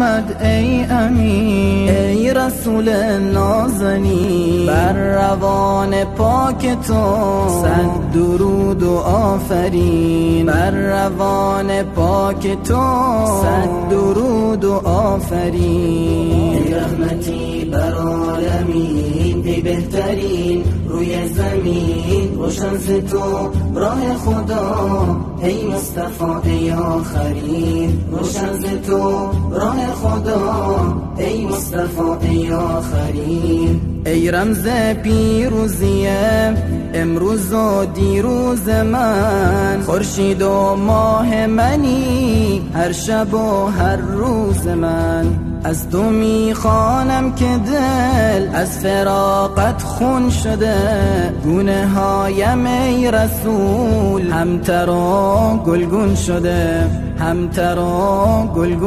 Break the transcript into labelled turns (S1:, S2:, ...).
S1: محمد ای امین، ای رسول نازنین، بر روان پاک تو صد درود و آفرین، بر روان پاک تو صد درود و آفرین. ای رحمتی بر عالمین، ای بهترین روی زمین، روشن ز تو راه خدا، ای مصطفی ای آخرین، روشن ز تو راه خدا، ای مصطفی ای آخرین. ای رمز پیروزی امروز و دیروز من، خورشید و ماه منی هر شب و هر روز من. از تو میخوانم که دل از فراقت خون شده، گونه هایم ای رسول همتر و گلگون شده، همتر و گلگون.